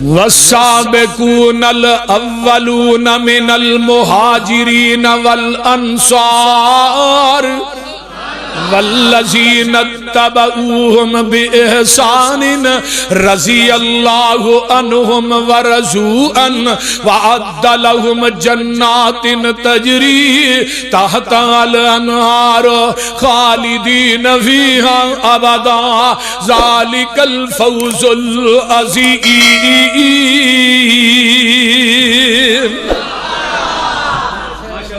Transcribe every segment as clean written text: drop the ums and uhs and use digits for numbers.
والسابقون الاولون من المہاجرین والانصار والذین اتبعوہم بإحسان رضی اللہ عنہم ورضوا عنہ وأعد لهم جنات تجری تحتها الانہار خالدین فیہا ابدا ذالک الفوز العظیم۔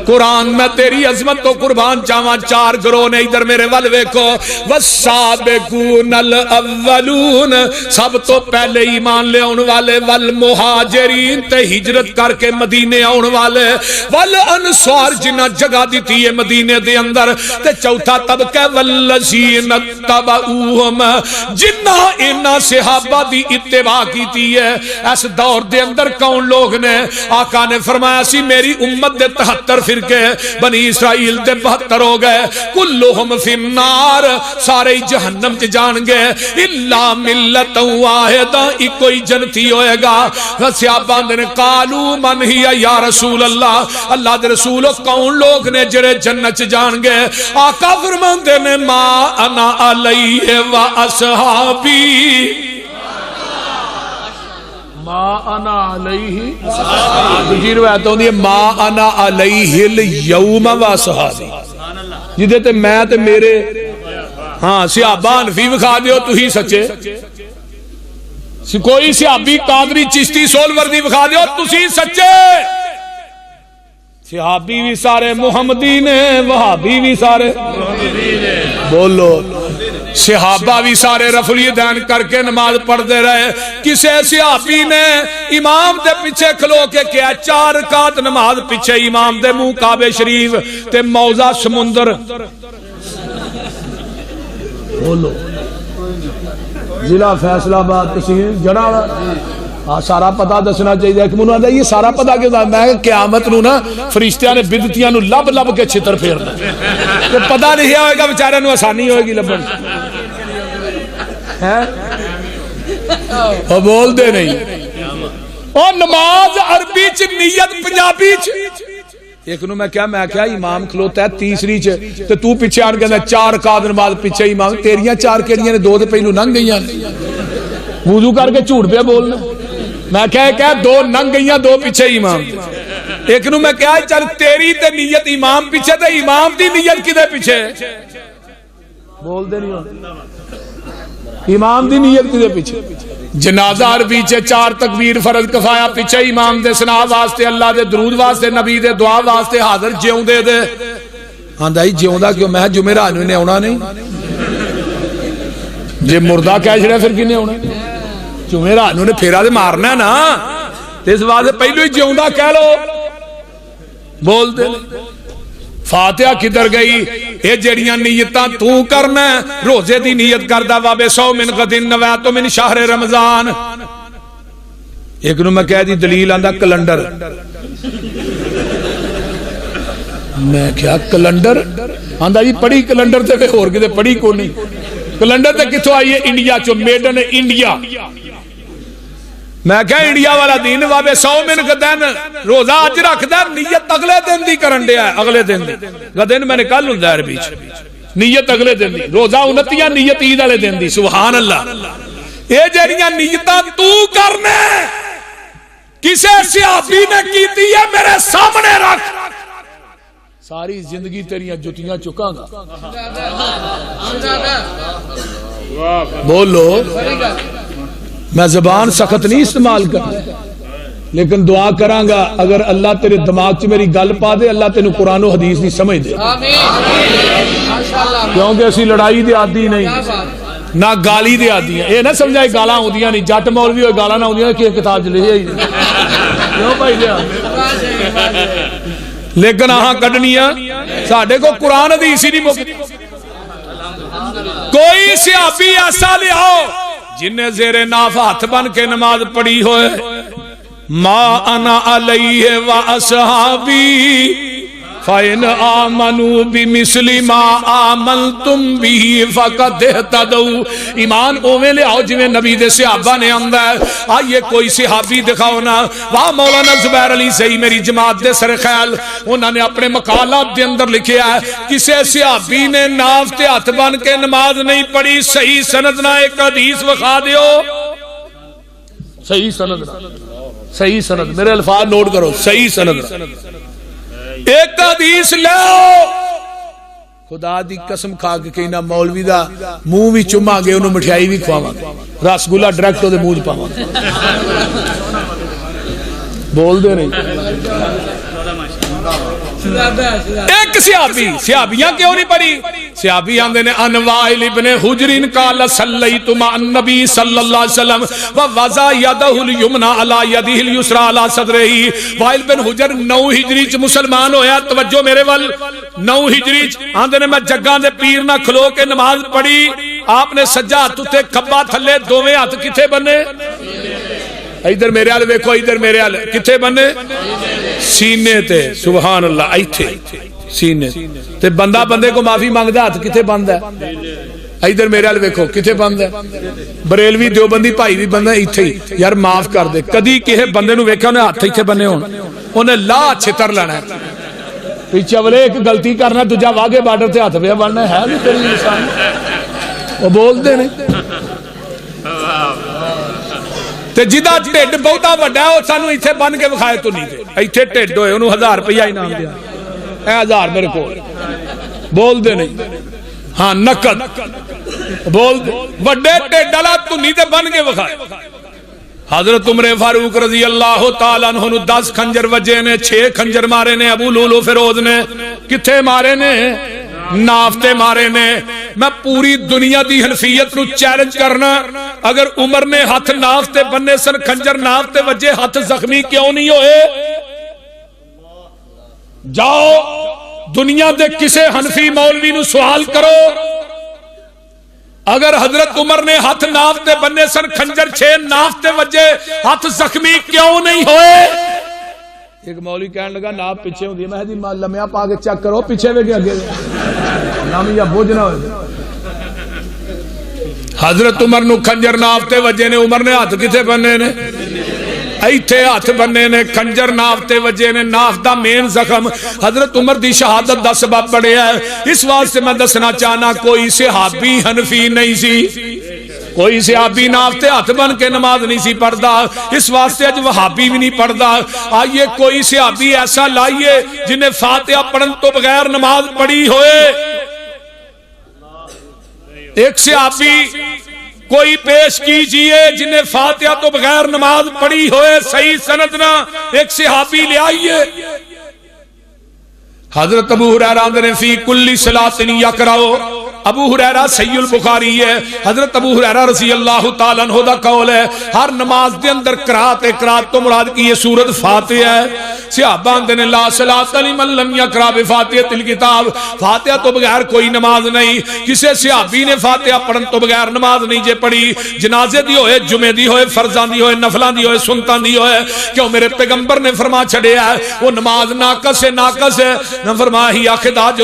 قرآن میں تیری عظمت تو قربان چاہواں، چار گروہ نے ادھر میرے ول ویکھو۔ والسابقون الاولون، سب تو پہلے ایمان لے آن والے، والمہاجرین تے ہجرت کر کے مدینے آن والے، والانصار جنہ جگہ دیتی ہے مدینے دے اندر، تے چوتھا طبقہ والذین اتبعوہم، جنہ انہ صحابہ دی اتباع کیتی ہے۔ اس دور دے اندر کون لوگ نے؟ آقا نے فرمایا سی میری امت دے 73 فرقے، بنی اسرائیل دے 72 ہو گئے، کلہم فی النار، سارے جہنم چ جان گے، الا ملت واحدہ، ایک کوئی جنتی ہوئے گا۔ صحابہ نے قالو من ہی یا رسول اللہ، اللہ دے رسولو کون لوگ نے جڑے جنت چ جان گے؟ آقا فرماندے نے ما انا علیہ و اصحابی، ما انا علیہ، دوسری روایت ہوندی ہے ما انا علیہ الیوم و اصحابی، جدے تے میں تے میرے، ہاں صحابہ حنفی وکھا دیو تو ہی سچے، کوئی صحابی قادری چشتی سول وردی وکھا دیو تو ہی سچے، صحابی بھی سارے محمدی نے، وہابی بھی سارے بولو، صحابہ بھی سارے رفع الیدین کر کے نماز پڑھ دے رہے۔ کسے صحابی نے امام دے پیچھے کھلو کے کیا 4 رکعت نماز پیچھے امام دے منہ کعبہ شریف تے موضع سمندر، بولو ضلع فیصلہ آباد تحصیل جڑا، سارا پتہ دسنا چاہیے کہ منو آدھا یہ سارا پتہ کیوں دا؟ میں قیامت نو نا فرشتیاں نے بدتیاں نو لب لب کے چھتر پھیرنا، تو پتہ نہیں ہوئے گا بیچارے نو آسانی ہوئے گی لبن، وہ بول دے نہیں۔ اور نماز عربی چ نیت پنجابی چ، ایک نو میں کیا امام کھلوتا ہے تیسری چ تے تو پیچھے آن کے 4 رکعت نماز پیچھے امام، تیریاں 4 کیڑیاں نے 2 تے پہلو ننگ گئیاں، وضو کر کے جھوٹ پہ بولنا۔ میں کہا 2 ننگ گئیاں 2 پیچھے امام، ایک نو میں کہا چل تیری تے نیت امام پیچھے تے امام دی نیت کدے پیچھے؟ بول دے نہیں ہو، امام دی نیت کدے پیچھے؟ جنازہ عربی چ 4 تکبیر فرض کفایا پیچھے امام دے، سنا واسطے اللہ دے درود واسطے نبی دے دعا واسطے حاضر جیوں دے دے، ہاں دائی جیوں دا کیوں؟ میں جمعرات نے آنا نہیں، جے مردہ کہہ چھڑے پھر کنے ہونا؟ جمعرات نے پھیرا دے مارنا نا، اس واسطے پہلو ہی جیوں دا کہہ لو، بول دے۔ فاتحہ کدھر گئی؟ اے جڑیاں نیتاں تو کرنا ہے، روزے دی نیت کردہ وابے سو من غدن نویتو من شہر رمضان، ایک نو میں کہہ دی دلیل آندہ کلنڈر، میں کیا کلنڈر آندہ جی پڑھی کلنڈر تے پہ اور کدے پڑھی کو نہیں، کلنڈر تے کتھوں آئیے انڈیا چو، میڈن انڈیا، میں کہا انڈیا والا دین وابے 100 من غدن روزہ آج رکھ دے، نیت اگلے دن دی کرن دیا ہے، اگلے دن دی غدن میں نے کل ہوں دائر بیچ، نیت اگلے دن دی، روزہ 29 نیت عید والے دن دی، سبحان اللہ۔ اے جڑیاں نیتاں تو کرنے کسے صحابی نے کیتی ہے میرے سامنے رکھ، ساری زندگی تیریاں جتیاں چکاں گا، بولو۔ میں زبان سخت نہیں استعمال کرتا، لیکن دعا کراں گا اگر اللہ تیرے دماغ چ میری گل پا دے، اللہ تینوں قرآن و حدیث نہیں سمجھ دے، کیونکہ اسی لڑائی دے عادی نہیں، نہ گالی دے عادی ہیں، اے نہ سمجھائے گالاں ہوندیاں نہیں، جٹ مولوی ہوئے گالاں نہ ہوندیاں کہ کتاب چ لکھی ہے کیوں بھائی جا، لیکن آہاں کڈنیاں ساڈے کو قرآن حدیث ہی نہیں مکتی۔ کوئی صحابی ایسا لے آؤ جنہیں زیر ناف ہاتھ بن کے نماز پڑھی ہوئے، ما انا علیہ و اصحابی فَإِنْ آمَنُوا بِمِثْلِ مَا آمَنْتُمْ بِهِ فَقَدْ اهْتَدَوْا ایمان اوویں لے آؤ جویں نبی دے صحابہ نے آندا ہے آئیے کوئی صحابی دکھاؤ نا واہ مولانا زبیر علی صحیح میری جماعت دے سر خیال انہوں نے اپنے مقالات دے اندر لکھیا ہے کسے صحابی نے ناف تے ہاتھ بن کے نماز نہیں پڑھی صحیح سند نہ ایک حدیث وکھا دیو صحیح سند میرے الفاظ نوٹ کرو صحیح سند ایک حدیث لو خدا دی قسم کھا کے کہنا مولوی دا منہ بھی چوما گے انہوں مٹھائی بھی کھواواں رس گلا ڈائریکٹ دے منہ پاواں بول دے نہیں ایک صحابیاں کیوں نہیں پڑھی صحابی آندے نے ان وائل ابن حجر قال صلیت مع النبی صلی اللہ علیہ وسلم ووضع یدہ الیمنی علی یدہ الیسری علی صدرہ وائل بن حجر 9 ہجری چ مسلمان ہویا توجہ میرے ول 9 ہجری چ آندے نے میں جگاں دے پیر نہ کھلو کے نماز پڑھی آپ نے سجا ہاتھ تے کھبا تھلے دوویں ہاتھ کتے بنے ادھر میرے حال ویکھو ادھر میرے حال کتے بنے سینے تے سبحان اللہ ایتھے سینے تے بندہ بندے کو معافی مانگدا ہاتھ کتے بند ہے ادھر میرے حال ویکھو کتے بند ہے بریلوی دیوبندی بھائی بھی بندہ ایتھے ہی یار معاف کر دے کدی کسے بندے نو ویکھیا نے ہاتھ ایتھے بنے ہون اونے لا چھتر لینا ہے پیچھے والے ایک غلطی کرنا دوجا واگے بارڈر تے ہاتھ پہ بننا ہے بھی تیری انسان وہ بول دے نہیں تے جدا ٹھڈ بہتا وڈا ہے او سانو ایتھے بن کے وکھائے تو نہیں دے ایتھے ٹھڈ ہوئے انہوں 1000 روپیہ انعام دیا اے 1000 میرے کو بول دے نہیں ہاں نقد بول دے وڈے ٹھڈ والا تو نہیں تے بن کے وکھائے حضرت عمر فاروق رضی اللہ تعالیٰ عنہ نے 10 خنجر وجے نے 6 خنجر مارے نے ابو لولو فیروز نے کتھے مارے نے نافتے مارے نے میں پوری دنیا دی حنفیت نو چیلنج کرنا اگر عمر نے ہاتھ نافتے بننے سن خنجر نافتے وجے ہاتھ زخمی کیوں نہیں ہوئے جاؤ دنیا دے کسے حنفی مولوی نو سوال کرو اگر حضرت عمر نے ہاتھ نافتے بننے سن خنجر 6 نافتے وجے ہاتھ زخمی کیوں نہیں ہوئے ایک مولوی کہنے لگا ناپ پیچھے ہوں دی میں دی لمحہ پا کے چیک کرو پیچھے وے گیا نامی یا بوجھ نہ ہوئے حضرت عمر نو خنجر نافتے وجے نے عمر نے ہاتھ کتے بننے نے ایتھے ہاتھ بننے نے خنجر نافتے وجے نے ناف دا مین زخم حضرت عمر دی شہادت دا سبب بڑے ہے اس واسطے میں دسنا چاہنا کوئی صحابی حنفی نہیں سی کوئی صحابی نافتے ہاتھ بن کے نماز نہیں سی پڑھدا اس واسطے اج وہابی بھی نہیں پڑھدا آئیے کوئی صحابی ایسا لائیے جنہیں فاتحہ پڑھن تو بغیر نماز پڑھی ہوئے ایک صحابی کوئی پیش کیجئے جنہیں فاتحہ تو بغیر نماز پڑھی ہوئے صحیح سند نہ ایک صحابی لے آئیے حضرت ابو ہریرہ نے فی کل صلاۃ یقرأ ابو ہریرہ صحیح البخاری ہے حضرت ابو ہریرہ رضی اللہ تعالیٰ عنہ دا قول ہے ہر نماز دے اندر قرات تو مراد کی یہ سورت فاتحہ ہے صحابہ اندے نے لا صلاۃ لمن لم یقرأ بفاتحۃ الکتاب فاتحہ تو بغیر کوئی نماز نہیں کسے صحابی نے فاتحہ پڑھن تو بغیر نماز نہیں جے پڑھی جنازے دی ہوئے جمعے دی ہوئے فرضاں دی ہوئے نفلاں دی ہوئے سنتاں دی ہوئے کیوں میرے پیغمبر نے فرما چھڑیا ہے وہ نماز ناقص ہے نہ فرمایا ہی خداج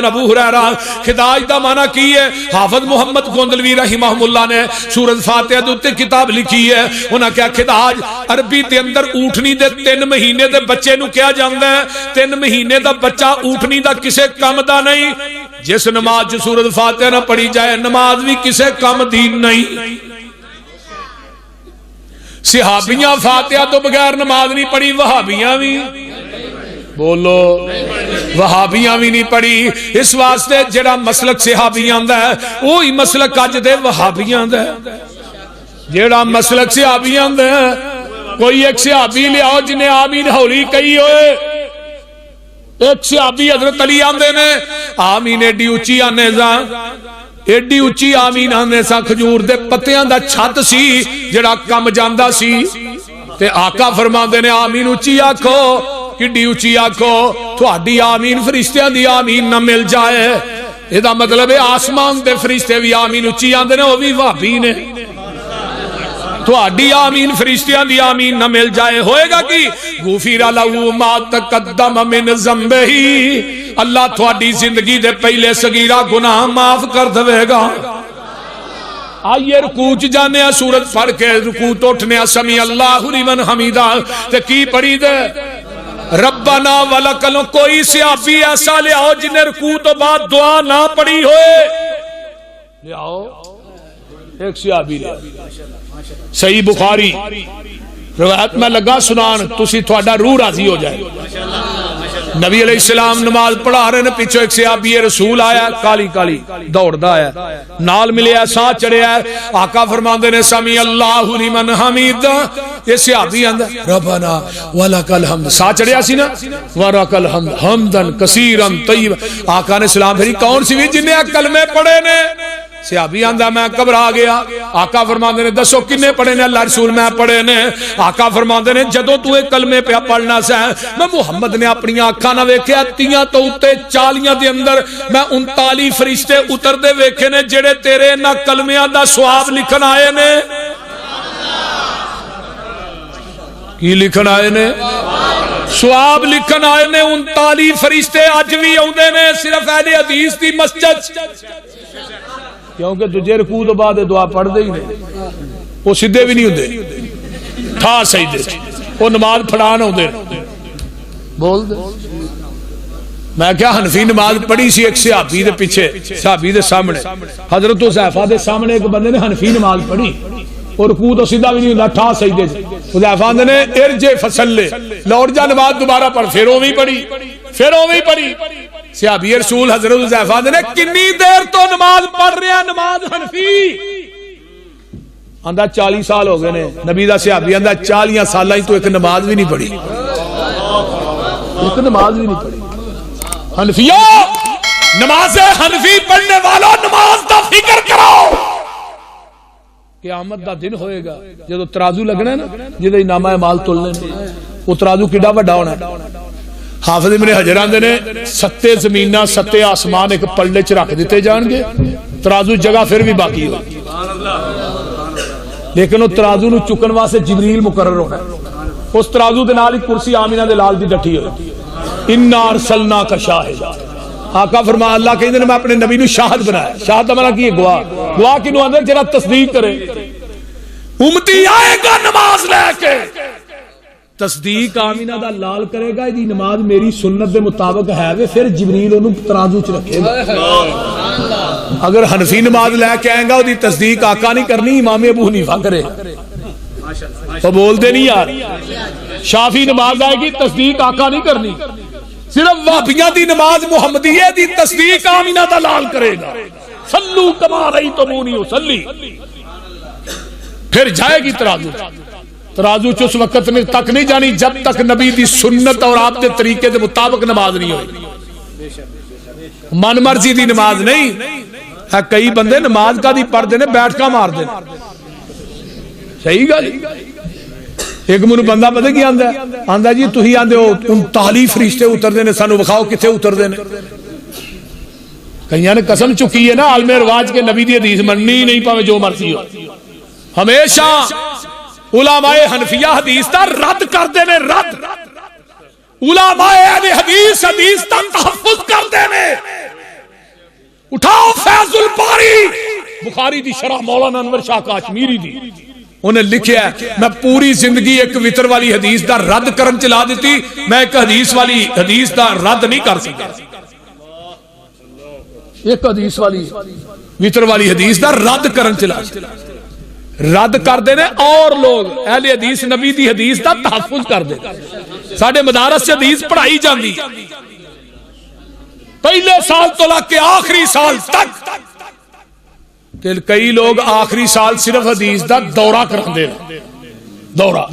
ابو ہریرہ خداج دا معنی کی ہے حافظ محمد گوندلوی رحمہ اللہ نے سورۃ فاتحہ دے اوتے کتاب لکھی ہے انہاں کیا خداج عربی دے اندر اونٹنی دے 3 مہینے دے بچے نو کیا جاندا ہے 3 مہینے دا بچہ اونٹنی دا کسے کم دا نہیں جس نماز جو سورۃ فاتحہ نہ پڑھی جائے نماز بھی کسے کم دی نہیں صحابیاں فاتحہ تو بغیر نماز نہیں پڑھی وہابیاں بھی بولو وہابیاں بھی نہیں پڑھی اس واسطے جڑا مسلک صحابیاں دا ہے وہی مسلک اج دے وہابیاں دا ہے جڑا مسلک صحابیاں دا ہے کوئی ایک صحابی لے آؤ جنہیں آمین ہولی کہی ہوئے ایک صحابی حضرت علی آندے نے آمین ایڈی اچھی آنے سا ایڈی اچھی آمین آنے سا کھجور دے پتیاں دا چھت سی جڑا کم جاندہ سی تے آقا فرماندے نے آمین اچھی آکھو کڈی اچھی آکھو تھوڑی آمین فرشتیاں دی آمین نہ مل جائے یہ دا مطلب ہے آسمان دے فرشتے بھی آمین اچھی آندے نے وہ بھی وہابی نے تہاڈی آمین فرشتیاں دی آمین نہ مل جائے ہوئے گا کی غفر لہ ما تقدم من ذنبہ، اللہ تہاڈی زندگی دے پہلے صغیرہ گناہ معاف کر دے گا۔ آئیے رکوع چ جانے ہیں، سورت پڑھ کے رکوع تو اٹھنے ہیں، سمیع اللہ لمن حمیدہ تے کی پڑھی دے ربنا ولکل، کوئی صحابی ایسا لے آؤ جنہیں رکوع تو بعد دعا نہ پڑھی ہوئے، لے آؤ ایک صحابی لے آؤ۔ صحیح بخاری روایت میں لگا سنان، تسی تھوڑا روح راضی ہو جائے۔ نبی علیہ السلام نماز پڑھا رہے نے، پیچھے ایک صحابی رسول آیا، کالی کالی دوڑدا ہے، نال ملیا ساتھ چڑھیا ہے، آقا فرماندے نے سمیع اللہ لمن حمیدہ، یہ صحابی آندا ربنا ولک الحمد، ساتھ چڑھیا سی نا ولک الحمد حمدن کثیرا طیبا، آقا نے سلام پھیری کون سی بھی جنہیں کلمے پڑھے نے؟ صحابی آندا میں گھبرا گیا، آقا فرماندے نے دسو کنے پڑھے نے؟ اللہ رسول میں پڑھے نے۔ آقا فرماندے نے جدوں تو ایک کلمے پہ پڑھنا سا میں محمد نے اپنی آنکھاں نہ ویکھیا، 30 تو اُتے 40 دے اندر میں 39 فرشتے اتر دے ویکھے نے جڑے تیرے نہ کلمیاں دا ثواب لکھن آئے نے۔ کی لکھن آئے نے؟ ثواب لکھن آئے نے۔ 39 فرشتے اج بھی اوندے نے، صرف اہل حدیث دی مسجد، کیونکہ تجھے رکوع تو بعد دعا پڑھ دے ہی نہیں، وہ سیدھے بھی نہیں ہوندے، تھا سجدے وہ نماز پڑھان ہوندے بول دے۔ میں کیا حنفی نماز پڑھی سی ایک صحابی دے پیچھے، صحابی دے سامنے، حضرت حذیفہ دے سامنے ایک بندے نے حنفی نماز پڑھی اور رکوع تو سیدھا بھی نہیں ہوندا، تھا سجدے حذیفہ نے ارجع فصلی، لوٹ جا نماز دوبارہ پڑھ، پھر اوویں پڑھی، پھر اوویں پڑھی۔ صحابی رسول حضرت حذیفہ نے کنی دیر تو نماز پڑھ رہے ہیں نماز حنفی؟ آندا 40 سال ہو گئے نے۔ نبی دا صحابی آندا 40 سالاں ہی تو ایک نماز بھی نہیں پڑھی، ایک نماز بھی نہیں پڑھی۔ حنفیو نماز حنفی پڑھنے والوں نماز دا فکر کرو، قیامت دا دن ہوئے گا جدو ترازو لگنا ہے نا، جدو نامہ مال تولنے وہ ترازو کیڈا بڑا ہونا ہے۔ حافظ ابن حجر آندے نے 7 زمیناں 7 آسمان ایک پلڑے چ رکھ دیتے جان گے، ترازو جگہ پھر بھی باقی ہو، لیکن وہ ترازو نو چکن واسطے جبریل مقرر ہونا ہے، اس ترازو دے نال ہی کرسی آمینہ دے لال دی ڈٹھی ہوئی، انا ارسلناک شاہدا۔ آقا فرما اللہ کہندے نے میں اپنے نبی نو شاہد بنایا، شاہد دا معنی کی ہے گواہ، گواہ کینو آندے جڑا تصدیق کرے، امتی آئے گا نماز لے کے تصدیق آمینہ دا لال کرے گا دی نماز میری سنت دے مطابق ہے وے، پھر جبریل انہوں ترازو چ رکھے گا۔ اگر حنفی نماز لے کے آئیں گا وہ دی تصدیق آقا نہیں کرنی، امام ابو حنیفہ کرے، تو بول دے نہیں یار۔ شافی نماز آئے گی تصدیق آقا نہیں کرنی، صرف وہابیاں دی نماز محمدیہ دی تصدیق آمینہ دا لال کرے گا، صلو کما رأیتمونی اصلی، پھر جائے گی ترازو۔ ترازو چ اس وقت تک نہیں جانی جب تک نبی دی سنت اور آپ دے طریقے دے مطابق نماز نہیں ہوئی، من مرضی دی نماز نہیں ہے۔ کئی بندے نماز کا دی پڑھ دینے بیٹھ کا مار دینے، صحیح گا جی۔ ایک منو بندہ پتہ کی آندا ہے، آندا جی تسی آندے ہو 39 فرشتے اتر دینے، سانو بخاؤ کتے اتر دینے۔ کئیاں نے قسم چکی ہے نا عالم رواج کے نبی دی حدیث مننی نہیں پاوے جو مرضی ہو، ہمیشہ علماء حنفیہ حدیث دا رد کر دینے، رد علماء اہل حدیث حدیث دا تحفظ کر دینے۔ اٹھاؤ فیض الباری بخاری دی شرح مولانا انور شاہ کاشمیری دی، انہیں لکھیا ہے میں پوری زندگی ایک وطر والی حدیث دا رد کرن چلا دیتی، میں ایک حدیث والی حدیث دا رد نہیں کر سکتا، ایک حدیث والی وطر والی حدیث دا رد کرن چلا رد کر دینے، اور لوگ اہل حدیث نبی دی حدیث دا تحفظ کر دینے۔ ساڑھے مدارس سے حدیث پڑھائی جاندی پہلے سال تو لگ کے آخری سال تک، کئی لوگ آخری سال صرف حدیث دا دورہ کر دے، دورہ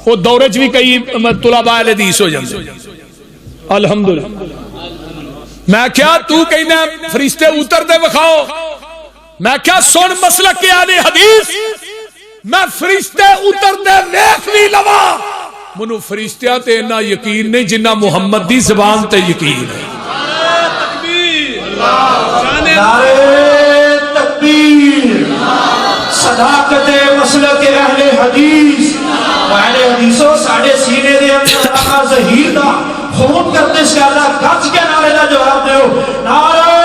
وہ دورے چ بھی کئی طلباء اہل حدیث ہو جاندے۔ الحمدللہ میں کیا تو کہنا فرشتے اتر دے بخاؤ، میں کیا سن مسلک کے اہل حدیث، میں فرشتے اتر دے ویکھ بھی لوا، منو فرشتیاں تے اتنا یقین نہیں جنہ محمد دی زبان تے یقین ہے۔ نعرہ تکبیر، صداقت مسلک اہل حدیث اہل حدیثوں ساڑھے سینے دے اندر آقا ظہیر دا خون کرتے سے اللہ گج کے نعرے دا جواب دے ہو نعرہ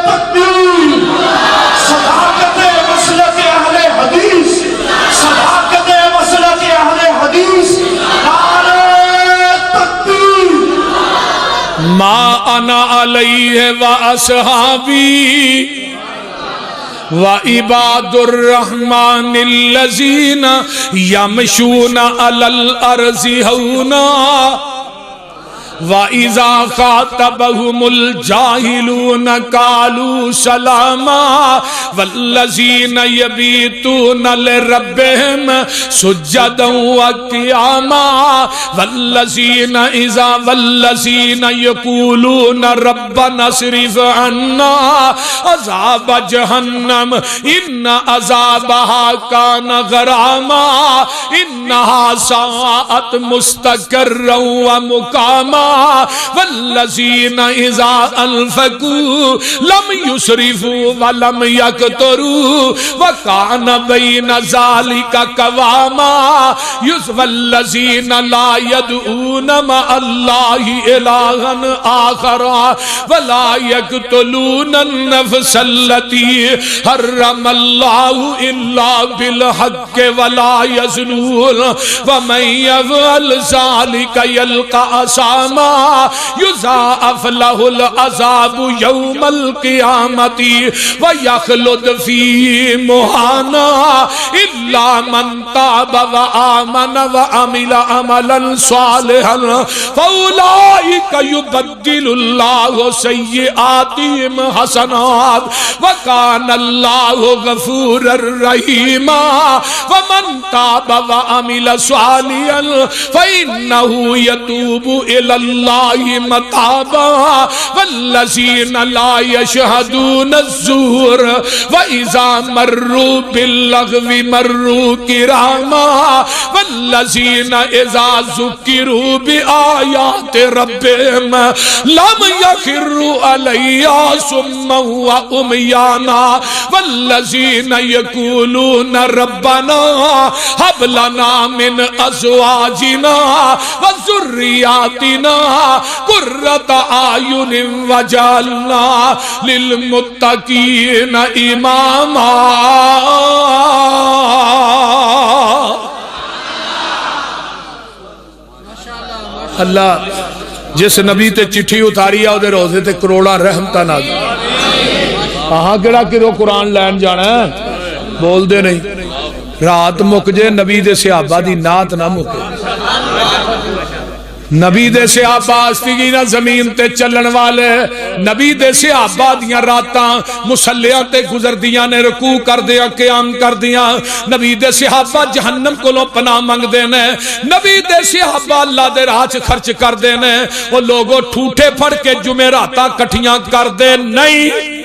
تکبیر صداقت مسلک اہل حدیث صداقت مسلک اہل حدیث نعرہ تکبیر ما انا علیہ و اصحابی وعباد الرحمن الذین یمشون علی الارض ہونا وَإِذَا خَاطَبَهُمُ الْجَاهِلُونَ قَالُوا سَلَامًا وَالَّذِينَ يَبِيتُونَ لِرَبِّهِمْ سُجَّدًا وَقِيَامًا وَالَّذِينَ يَقُولُونَ رَبَّنَا اصْرِفْ عَنَّا عَذَابَ جَهَنَّمَ إِنَّ عَذَابَهَا كَانَ غَرَامًا إِنَّهَا سَاءَتْ مُسْتَقَرًّا وَمُقَامًا والذین اذا انفقوا لم یسرفوا ولم یقتروا وکان بین ذلک قواما والذین لا يدعون مع اللہ الہا آخر ولا یقتلون النفس التي حرم اللہ الا بالحق ولا یزنون ومن یفعل ذلک یلقى عصاما یضاعف لہ العذاب یوم القیامت ویخلد فیہ مہانا الا من تاب وآمن وعمل عملا صالحا فاولئک یبدل اللہ سیئاتہم حسنات وکان اللہ غفورا رحیما ومن تاب وعمل صالحا فإنہ یتوب إلى الله متابا والذين لا يشهدون الزور وإذا مروا باللغو مروا كراما والذين إذا ذكروا بآيات ربهم لم يخروا عليها صما وعميانا والذين يقولون ربنا هب لنا من أزواجنا وذرياتنا قرۃ اعین وجعلنا للمتقین اماما اللہ جس نبی تے چٹھی اتاری ہے دے روزے تے کروڑا رحمتہ نازل آہاں کیڑا کرو قرآن لین جانا ہے بول دے نہیں رات مک جے نبی دے صحابہ دی نات نہ مکے نبی دے صحابہ آستگی نہ زمین تے چلن والے نبی دے صحابہ دیاں راتاں مسلیاں تے گزر دیاں نے رکوع کر دیا قیام کر دیا نبی دے صحابہ جہنم کو لو پناہ منگ دینے نبی دے صحابہ اللہ دے راہ چ خرچ کر دینے وہ لوگوں ٹھوٹے پھڑ کے جمعراتاں کٹھیاں کر دے نہیں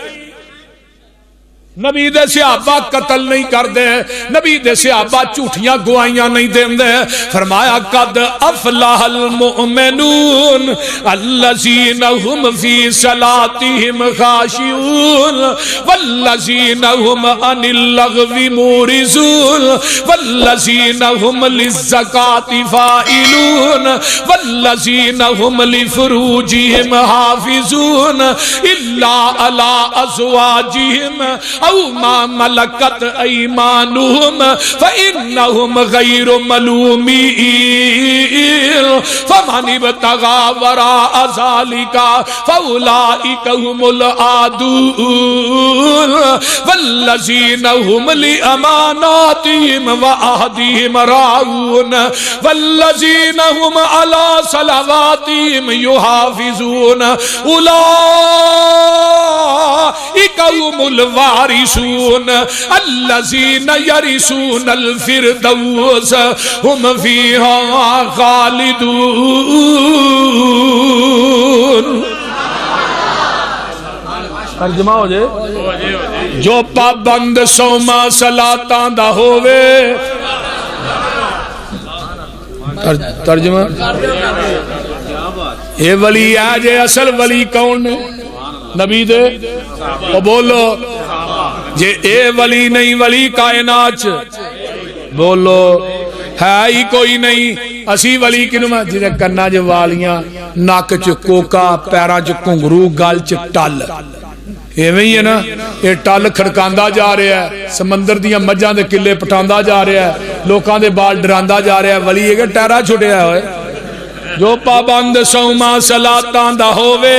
نبی دے صحابہ قتل نہیں کر دے نبی دے صحابہ جھوٹیاں گوائیاں نہیں دین دے فرمایا قد افلح المؤمنون الذین هم فی صلاتهم خاشعون والذین هم عن اللغو معرضون والذین هم للزکاة فاعلون والذین هم لفروجهم حافظون الا علی ازواجهم او ما ملکت ایمانهم فإنهم غیر ملومین فمن ابتغى وراء ذلك فأولئك هم العادون والذین هم لأماناتهم وعهدهم راعون والذین هم على صلواتهم يحافظون أولئك هم الوارثون الذين يرثون الفردوس هم فيها خالدون ترجمہ ہو جائے جو پابند سوما صلاتاں دا ہووے ترجمہ اے ولی آجے اصل ولی کون نے نبی دے وہ بولو جے اے ولی نہیں ولی کائنات بولو ہے ہی کوئی نہیں اسی ولی کنوں میں جنہیں کنا جو والیاں ناک چ کوکا پیراں چ کنگرو گل چ ٹل ایویں ہی ہے نا یہ ٹل کھڑکاندا جا رہا ہے سمندر دیاں مجھاں دے قلعے پٹاندا جا رہا ہے لوکاں دے بال ڈراندا جا رہا ہے ولی یہ کہ ٹہرا چھٹیا ہوئے جو پابند سوما صلاتاں دا ہووے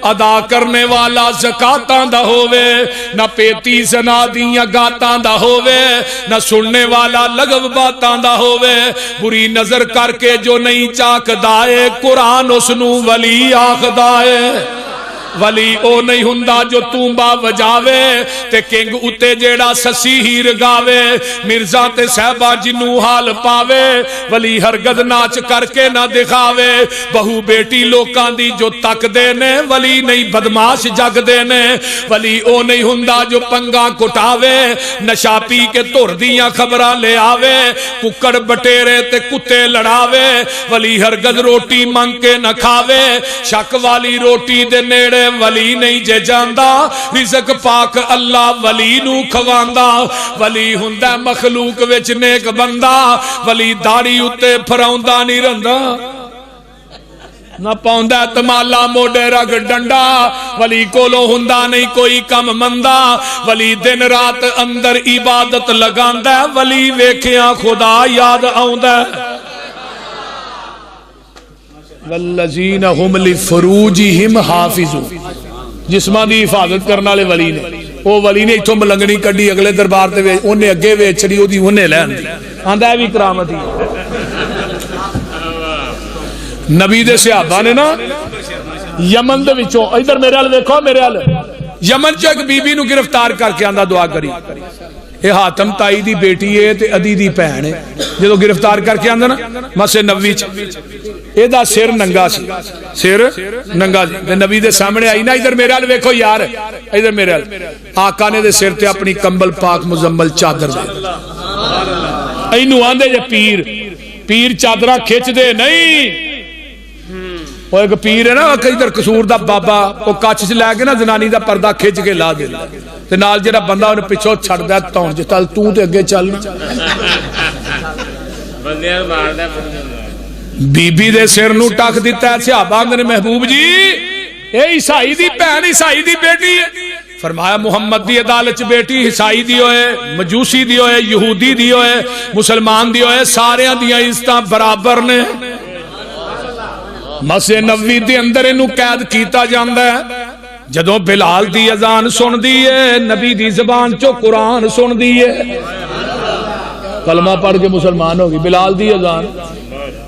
ادا کرنے والا زکاتاں دا ہووے نہ پیتی زنا دیاں گاتاں دا ہووے نہ سننے والا لغو باتاں دا ہووے بری نظر کر کے جو نہیں چاک دائے قرآن اس نو ولی آخ دائے ولی او نہیں ہندا جو تونبا وجاوے تے کنگ اتے جیڑا سسی ہی رگاوے مرزا تے صحبہ جنو حال پاوے ولی ہرگز ناچ کر کے نہ دکھاوے بہو بیٹی لوکاں دی جو تک دینے ولی نہیں بدماش جگ دینے ولی او نہیں ہندا جو پنگا کٹاوے نشا پی کے تور دیاں خبراں لے آوے ککڑ بٹیرے تے کتے لڑاوے ولی ہرگز روٹی منگ کے نہ کھاوے شک والی روٹی دے نیڑے ولی نہیں جے جاندا رزق پاک اللہ ولی نو کھواندا ولی ہوندا مخلوق وچ نیک بندہ ولی داڑھی اتے پھراوندا نہیں رہندا نہ پاوندا تمالا موڈے رگ ڈنڈا ولی کولو ہوندا نہیں کوئی کم مندا ولی دن رات اندر عبادت لگاندا ولی ویکھیاں خدا یاد آوندا والذین ہم لفروجہم حافظون جسماں دی حفاظت کرنے والے ولی نے وہ ولی نے اتھوں ملنگنی کڈی اگلے دربار تے اونے اگے ویچ چھڑی اودی اونے لین دی آندا ہے بھی کرامت ہی نبی دے صحابہ نے نا یمن دے وچوں ادھر میرے ال دیکھو میرے ال یمن چ ایک بی بی نو گرفتار کر کے آندا دعا کری یہ حاتم تائی دی بیٹی ہے تے ادی دی بہن ہے جدوں گرفتار کر کے آندا نا مسجد نبوی چ اے دا سر ننگا سی سر ننگا سی تے نبی دے سامنے آئی نا ادھر میرے ال ویکھو یار ادھر میرے ال آقا نے دے سر تے اپنی کمبل پاک مزمل چادر دے اینو آندے جے پیر پیر چادرہ کھچ دے نہیں وہ ایک پیر ہے نا ادھر قصور دا بابا وہ کچھ سے لے کے نا زنانی دا پردہ کھچ کے لا دے تے نال جڑا بندہ انہیں پچھو چھڑ دے تون جے تل تو تے اگے چل بی بی دے سر نو ٹک دیتا ہے صحابہ نے محبوب جی اے عیسائی دی بہن عیسائی دی بیٹی ہے فرمایا محمد دی عدالت بیٹی عیسائی دی ہوئے مجوسی دی ہوئے یہودی دی ہوئے مسلمان دی ہوئے سارے دیاں عزتاں برابر نے مسجد نبوی دے اندر انہوں قید کیتا جاندا ہے جدوں بلال دی اذان سن دیئے نبی دی زبان چو قرآن سن دیئے کلمہ پڑھ کے مسلمان ہوگی بلال دی اذان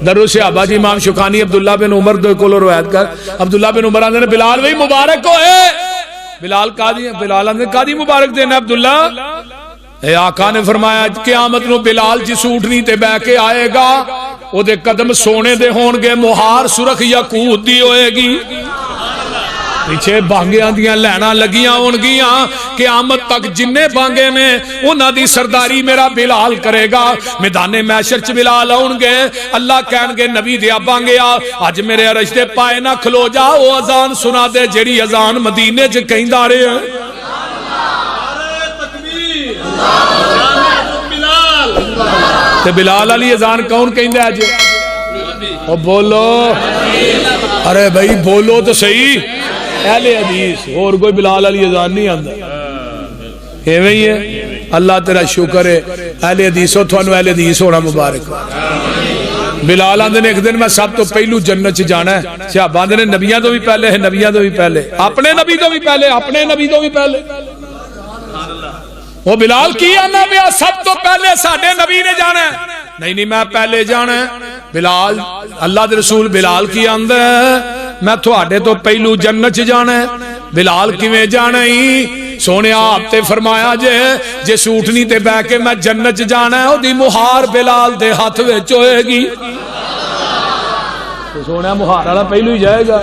درو صحابہ جی امام شکانی عبداللہ بن عمر دو کولو روایت کر عبداللہ بن عمر آندھے بلال وہی مبارک ہوئے بلال قادی بلال آندھے قادی مبارک دینا عبداللہ اے آقا نے فرمایا قیامت نو بلال جی سوٹنی تے بہ کے آئے گا او دے قدم سونے دے ہون گے مہار سرخ یاقوت دی ہوئے گی پیچھے بانگیاں دیاں لینا لگیاں ہونگیاں قیامت تک جننے بانگے نے انہاں دی سرداری میرا بلال کرے گا میدان محشر چ بلال آؤنگے اللہ کہن گے نبی دیا بانگیا آج میرے عرش دے پائے نہ کھلو جا وہ اذان سنا دے جیڑی اذان مدینے چ کہیں دارے ہیں تے بلال علی اذان کون کہیں دے آج او بولو ارے بھائی بولو تو صحیح اہل حدیث اور کوئی بلال علی اذان نہیں آندا ایویں ہی ہے اللہ تیرا شکر ہے اہل حدیث ہو تھانو اہل حدیث ہونا مبارک بلال آندے نے ایک دن میں سب تو پہلو جنت چ جانا ہے صحابہ آندے نے نبیاں تو بھی پہلے ہے نبیاں تو بھی پہلے اپنے نبی تو بھی پہلے اپنے نبی تو بھی پہلے وہ بلال کی آنا پیا سب تو پہلے ساڈے نبی نے جانا ہے نہیں میں پہلے جانا ہے بلال اللہ دے رسول بلال کی آندہ ہے میں تھوڑے تو پہلو جنت جانا ہے بلال کیویں جانا ہی سونے آپ تے فرمایا جے سوٹنی تے بہ کے میں جنت جانا ہے او دی مہار بلال دے ہاتھ وچ ہوئے گی سونے مہار والا پہلو ہی جائے گا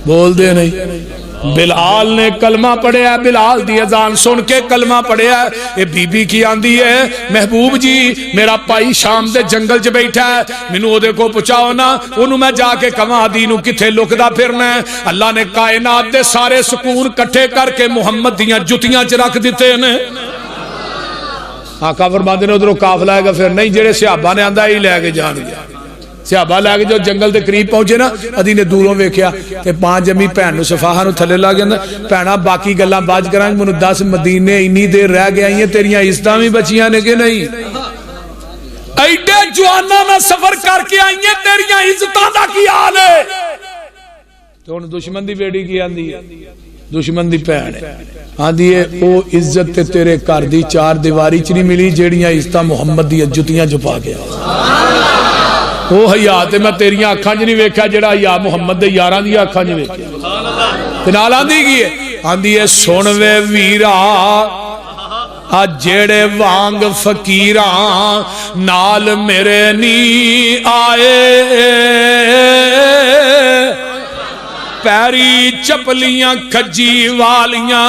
بول دے نہیں بلال نے کلمہ پڑھیا ہے بلال دی اذان سن کے کلمہ پڑھیا ہے یہ بی بی کی آندی ہے محبوب جی میرا پائی شام دے جنگل چ بیٹھا ہے مینوں او دے کو پہنچاؤ نا اونوں میں جا کے کواں دی نوں کتھے لکدا پھرنا ہے اللہ نے کائنات دے سارے سکون کٹھے کر کے محمد دیاں جتیاں چ رکھ دتے نے آقا فرماتے نے ادھروں قافلہ آئے گا پھر نہیں جڑے صحابہ نے آندا ہی لے کے جان گیا صحابہ لے کے جو جنگل دے قریب پہنچے نا ادھی نے دوروں ویکھیا تے پانچ جمی بھن نو صفاحہ نو تھلے لا گیا بھینا باقی گلاں باج کران مینوں دس مدینے انی دیر رہ گیا ہیں تیریاں عزتاں بھی بچیاں نے کہ نہیں ایڈے جوانا نہ سفر کر کے آئی ہیں تیریاں عزتاں دا کی حال ہے تو ہن دشمن دی بیڑی کی آندی ہے دشمن دی بھن ہے آندی ہے او عزت تے تیرے گھر دی چار دیواری چ نہیں ملی جیڑیاں عزتاں محمد دی جتیاں چھپا کے او حیا تے میں تیریاں اکھاں چ نہیں ویکھیا جڑا حیا محمد دے یاراں دی اکھاں چ ویکھیا تے نال آندی کی ہے آندی ہے سن وے ویرا آ جیڑے وانگ فقیراں نال میرے نی آئے پیری چپلیاں کھجی والیاں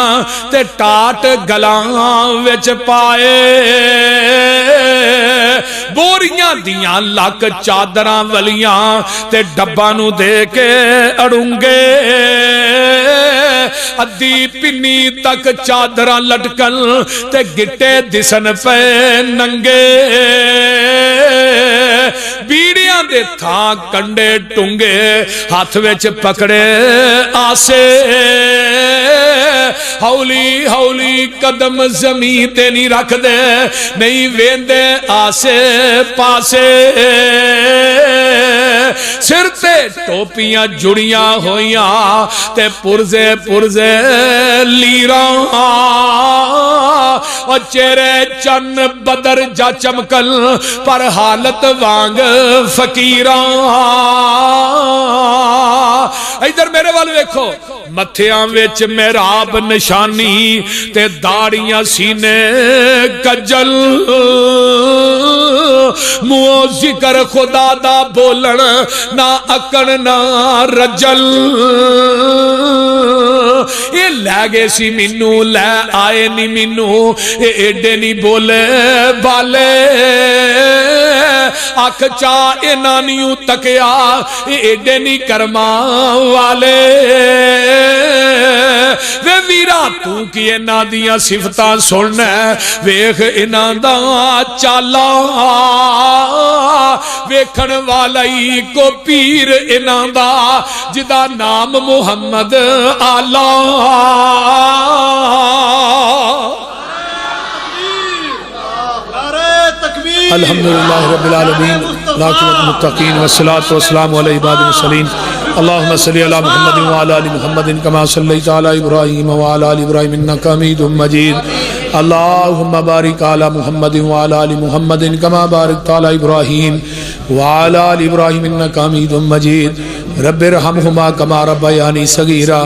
تے ٹاٹ گلاں وچ پائے بوریاں دیاں لک چادراں ولیاں تے ڈباں نو دے کے اڑونگے ادھی پنی تک چادراں لٹکن تے گٹے دسن پہ ننگے بیڑیاں دے تھاں کنڈے ٹنگے ہاتھ وچ پکڑے آسے ہولی ہولی قدم زمین تے نہیں رکھ دے نہیں ویندے آسے پاسے سر تے ٹوپیاں جڑیاں ہویاں تے پرزے پرزے لیراں اور چہرے چن بدر جا چمکل پر حالت وانگ فقیراں ادھر میرے والے دیکھو متھیاں وچ محراب نشانی تے داڑیاں سینے کجل منہ ذکر خدا دا بولن نہ اکن نہ رجل یہ لے گے سی مینو لے آئے نی مینو یہ ایڈے نی بولے بالے اکھ چا انانیوں تکیا یہ ایڈے نی کرما والے وے ویرا تو کی انہاں دیاں صفتاں سننا ویکھ انہاں دا چالا ویکھن والائی کو پیر انہاں دا جدا نام محمد آلہ الحمدللہ رب العالمین لاکمت متقین والصلاة والسلام علی عباد المرسلین اللہم صلی علی محمد وعلی آل محمد کما صلیت علی ابراہیم وعلی آل ابراہیم انکا حمید مجید اللہم بارک علی محمد وعلی آل محمد کما بارکت علی ابراہیم وعلی آل ابراہیم انکا حمید مجید رب ارحمہما کما ربیانی صغیرا